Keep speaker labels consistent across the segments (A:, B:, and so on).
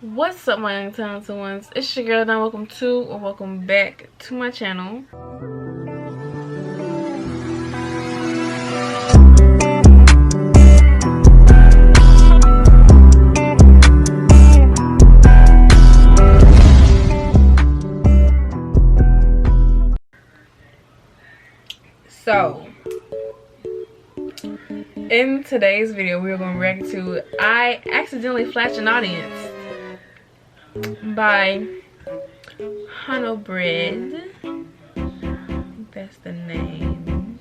A: What's up, my young talented ones? It's your girl now. Welcome to or welcome back to my channel. So in today's video, we are going to react to I Accidentally Flashed an Audience by Hano Bread. That's the name.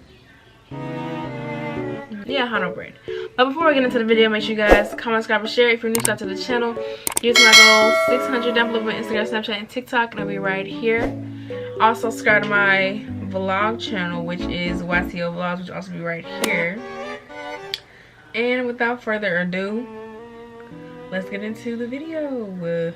A: Yeah, Hano Bread. But before we get into the video, make sure you guys comment, subscribe, and share if you're new to the channel. Here's my goal: 600 down below on Instagram, Snapchat, and TikTok, and I'll be right here. Also subscribe to my vlog channel, which is YTO Vlogs, which will also be right here. And without further ado, let's get into the video.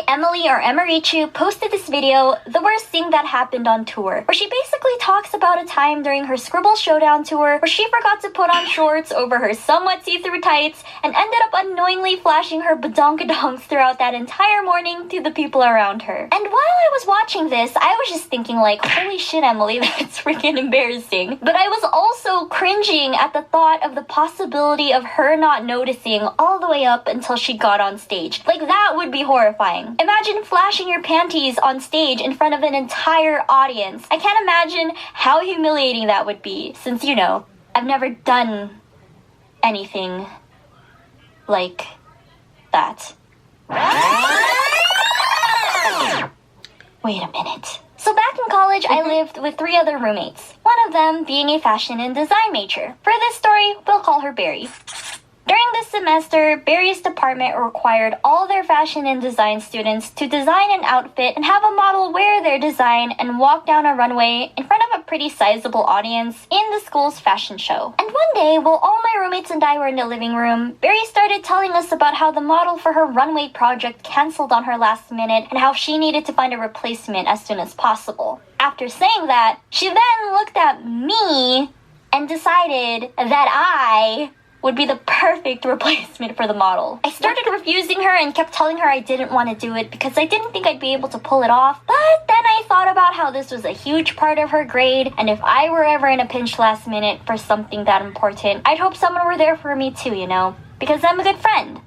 B: Emily or Emerichu posted this video, The Worst Thing That Happened on Tour, where she basically talks about a time during her Scribble Showdown tour where she forgot to put on shorts over her somewhat see-through tights and ended up unknowingly flashing her badonkadonks throughout that entire morning to the people around her. And while I was watching this, I was just thinking like, holy shit, Emily, that's freaking embarrassing. But I was also cringing at the thought of the possibility of her not noticing all the way up until she got on stage. Like, that would be horrifying. Imagine flashing your panties on stage in front of an entire audience. I can't imagine how humiliating that would be, since, you know, I've never done anything like that. Wait a minute. So back in college, I lived with 3 other roommates, one of them being a fashion and design major. For this story, we'll call her Barry. During this semester, Barry's department required all their fashion and design students to design an outfit and have a model wear their design and walk down a runway in front of a pretty sizable audience in the school's fashion show. And one day, while all my roommates and I were in the living room, Barry started telling us about how the model for her runway project canceled on her last minute and how she needed to find a replacement as soon as possible. After saying that, she then looked at me and decided that I would be the perfect replacement for the model. I started refusing her and kept telling her I didn't want to do it because I didn't think I'd be able to pull it off. But then I thought about how this was a huge part of her grade, and if I were ever in a pinch last minute for something that important, I'd hope someone were there for me too, you know? Because I'm a good friend.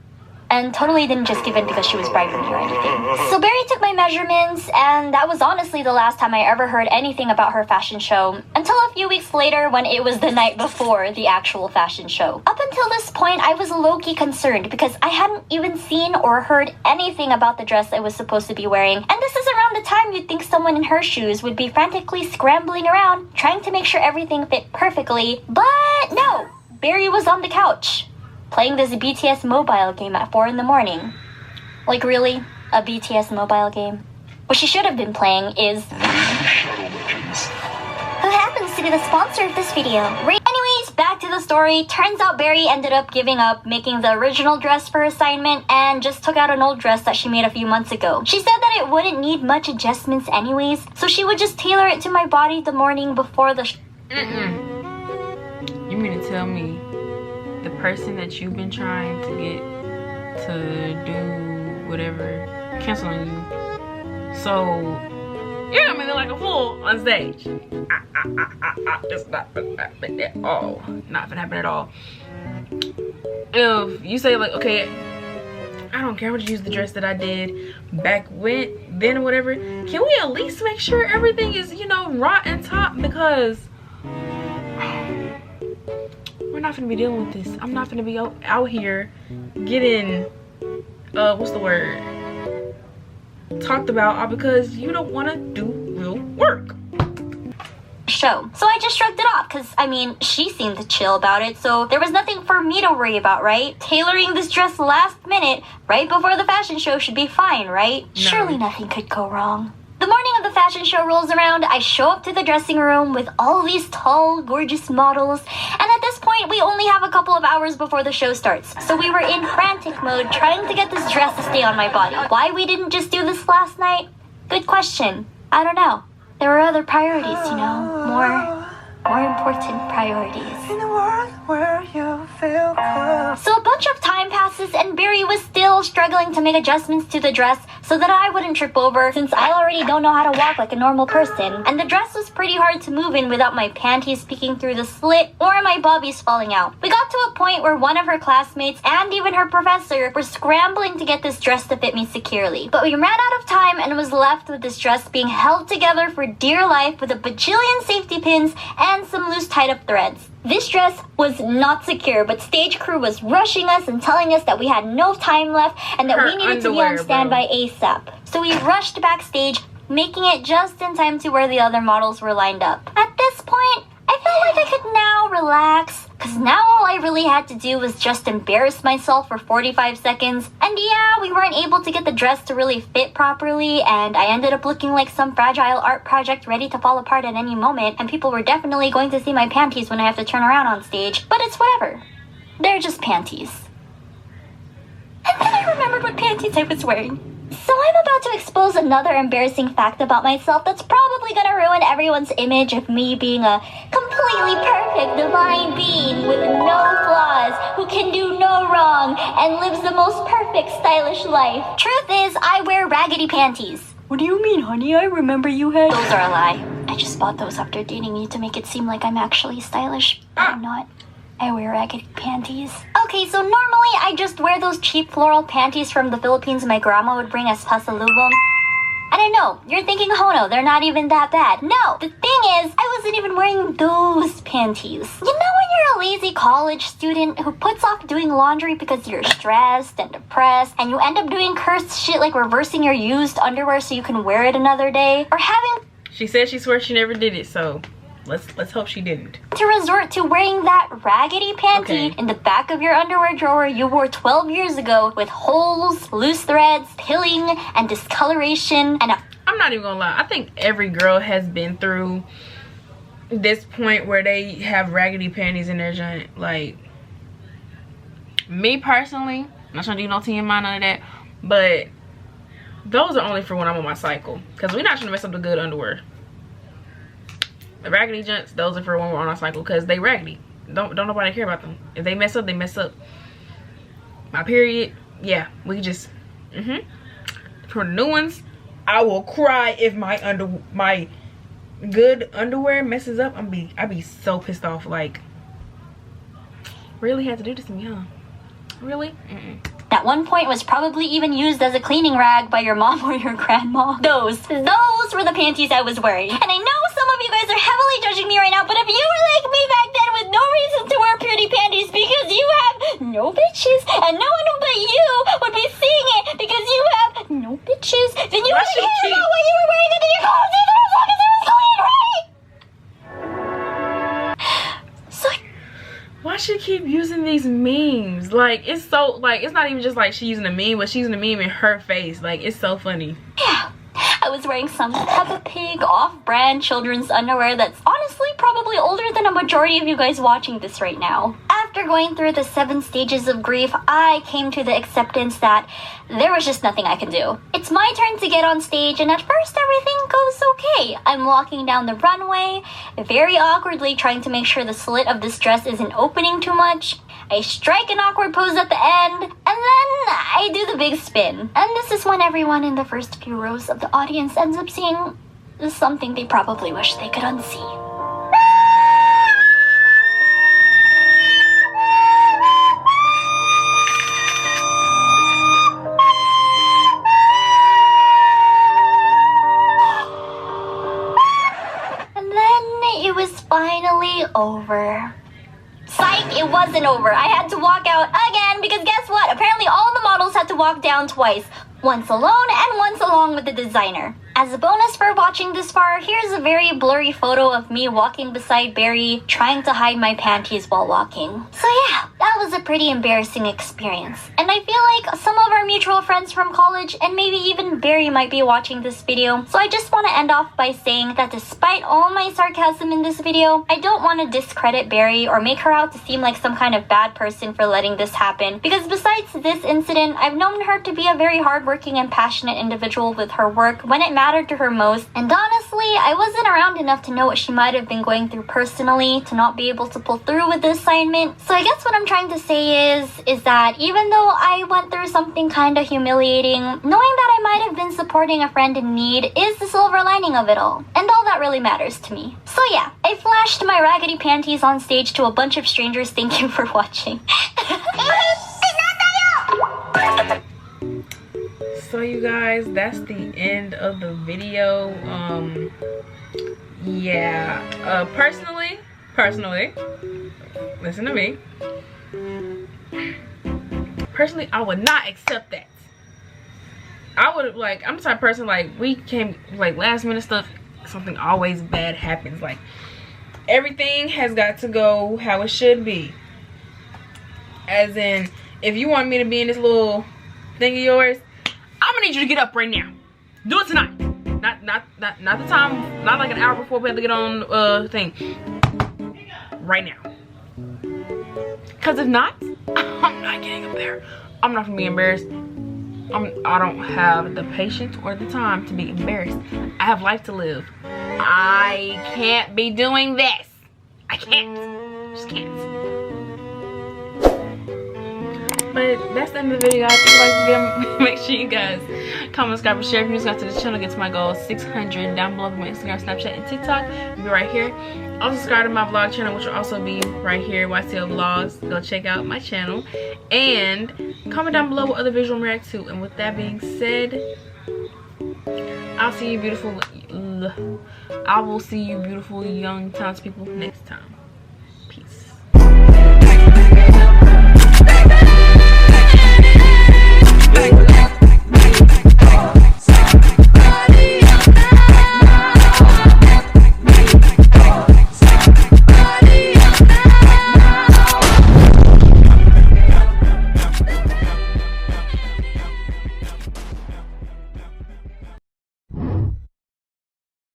B: And totally didn't just give in because she was bribing me or anything. So Barry took my measurements, and that was honestly the last time I ever heard anything about her fashion show, until a few weeks later when it was the night before the actual fashion show. Up until this point, I was low-key concerned because I hadn't even seen or heard anything about the dress I was supposed to be wearing, and this is around the time you'd think someone in her shoes would be frantically scrambling around, trying to make sure everything fit perfectly, but no! Barry was on the couch, playing this BTS mobile game at 4 in the morning. Like, really? A BTS mobile game? What she should have been playing is who happens to be the sponsor of this video. Anyways, back to the story. Turns out Barry ended up giving up making the original dress for assignment and just took out an old dress that she made a few months ago. She said that it wouldn't need much adjustments anyways, so she would just tailor it to my body the morning before the
A: You mean to tell me the person that you've been trying to get to do whatever canceling you, so you're gonna make it like a fool on stage? It's not gonna happen at all. Not gonna happen at all. If you say like, okay, I don't care, I would use the dress that I did back then or whatever, can we at least make sure everything is, you know, raw and top? Because we're not gonna be dealing with this. I'm not gonna be out here getting what's the word, talked about all because you don't want to do real work.
B: Show. So I just shrugged it off because, I mean, she seemed chill about it, so there was nothing for me to worry about, right? Tailoring this dress last minute right before the fashion show should be fine, right? No. Surely nothing could go wrong. The morning of the fashion show rolls around, I show up to the dressing room with all these tall, gorgeous models, and at this point, we only have a couple of hours before the show starts. So we were in frantic mode trying to get this dress to stay on my body. Why we didn't just do this last night? Good question. I don't know. There were other priorities, you know, more important priorities.
C: In the world? where you feel good.
B: So a bunch of time passes and Barry was still struggling to make adjustments to the dress so that I wouldn't trip over since I already don't know how to walk like a normal person. And the dress was pretty hard to move in without my panties peeking through the slit or my bobbies falling out. We got to a point where one of her classmates and even her professor were scrambling to get this dress to fit me securely. But we ran out of time and was left with this dress being held together for dear life with a bajillion safety pins and some loose tied up threads. This dress was not secure, but stage crew was rushing us and telling us that we had no time left and that we needed to be on standby ASAP. So we rushed backstage, making it just in time to where the other models were lined up. At this point, I felt like I could now relax, because now all I really had to do was just embarrass myself for 45 seconds. And yeah, we weren't able to get the dress to really fit properly, and I ended up looking like some fragile art project ready to fall apart at any moment, and people were definitely going to see my panties when I have to turn around on stage. But it's whatever. They're just panties. And then I remembered what panties I was wearing. So I'm about to expose another embarrassing fact about myself that's probably gonna ruin everyone's image of me being a completely perfect divine being with no flaws, who can do no wrong, and lives the most perfect stylish life. Truth is, I wear raggedy panties.
D: What do you mean, honey? I remember you had...
B: Those are a lie. I just bought those after dating you to make it seem like I'm actually stylish, but I'm not. I wear raggedy panties. Okay, so normally I just wear those cheap floral panties from the Philippines my grandma would bring as pasalubong. And I know, you're thinking, oh no, they're not even that bad. No, the thing is, I wasn't even wearing those panties. You know when you're a lazy college student who puts off doing laundry because you're stressed and depressed, and you end up doing cursed shit like reversing your used underwear so you can wear it another day? Or having...
A: She said she swears she never did it, so... Let's hope she didn't.
B: To resort to wearing that raggedy panty in the back of your underwear drawer you wore 12 years ago with holes, loose threads, pilling, and discoloration, and
A: I'm not even gonna lie. I think every girl has been through this point where they have raggedy panties in their joint. Like, me personally, I'm not trying to do no TMI, none of that, but those are only for when I'm on my cycle. Because we're not trying to mess up the good underwear. The raggedy junts, those are for when we're on our cycle because they raggedy. Don't nobody care about them. If they mess up, they mess up. My period, yeah, we just for the new ones, I will cry if my good underwear messes up. I'd be so pissed off. Like, really had to do this to me, huh? Really?
B: At one point was probably even used as a cleaning rag by your mom or your grandma. Those were the panties I was wearing. And I know some of you guys are heavily judging me right now, but if you were like me back then with no reason to wear pretty panties because you have no bitches and no one but you would be seeing it because you have no bitches, then you wouldn't care about what you were wearing under your clothes either as long as it was clean, right?
A: Why she keep using these memes? Like, it's so, like, it's not even just like she's using a meme, but she's using a meme in her face. Like, it's so funny.
B: Yeah, I was wearing some Peppa Pig off-brand children's underwear that's honestly probably older than a majority of you guys watching this right now. After going through the 7 stages of grief, I came to the acceptance that there was just nothing I could do. It's my turn to get on stage, and at first everything goes okay. I'm walking down the runway, very awkwardly trying to make sure the slit of this dress isn't opening too much. I strike an awkward pose at the end, and then I do the big spin. And this is when everyone in the first few rows of the audience ends up seeing something they probably wish they could unsee. Finally over. Psych, it wasn't over. I had to walk out again because guess what? Apparently all the models had to walk down twice. Once alone and once along with the designer. As a bonus for watching this far, here's a very blurry photo of me walking beside Barry, trying to hide my panties while walking. So yeah, that was a pretty embarrassing experience. And I feel like some of our mutual mutual friends from college, and maybe even Barry might be watching this video. So I just want to end off by saying that despite all my sarcasm in this video, I don't want to discredit Barry or make her out to seem like some kind of bad person for letting this happen, because besides this incident, I've known her to be a very hardworking and passionate individual with her work when it mattered to her most, and honestly, I wasn't around enough to know what she might have been going through personally to not be able to pull through with the assignment. So I guess what I'm trying to say is that even though I went through something kind of humiliating, knowing that I might have been supporting a friend in need is the silver lining of it all, and all that really matters to me. So yeah, I flashed my raggedy panties on stage to a bunch of strangers. Thank you for watching.
A: So you guys, that's the end of the video. Yeah, personally, listen to me. Personally, I would not accept that. I would, like, I'm the type of person, like, we came, like, last minute stuff, something always bad happens. Like, everything has got to go how it should be. As in, if you want me to be in this little thing of yours, I'm gonna need you to get up right now. Do it tonight. Not the time, not like an hour before we have to get on thing. Right now. Cause if not, I'm not getting up there. I'm not gonna be embarrassed. I don't have the patience or the time to be embarrassed. I have life to live. I can't be doing this. I can't. Just can't. But that's the end of the video, guys. If you like this video, make sure you guys comment, subscribe, and share. If you're new to this channel, get to my goal 600 down below on my Instagram, Snapchat, and TikTok. It'll be right here. Also subscribe to my vlog channel, which will also be right here, YCL Vlogs. Go check out my channel. And comment down below what other visual I'm react to. And with that being said, I'll see you beautiful. I will see you beautiful young townspeople next time. Peace.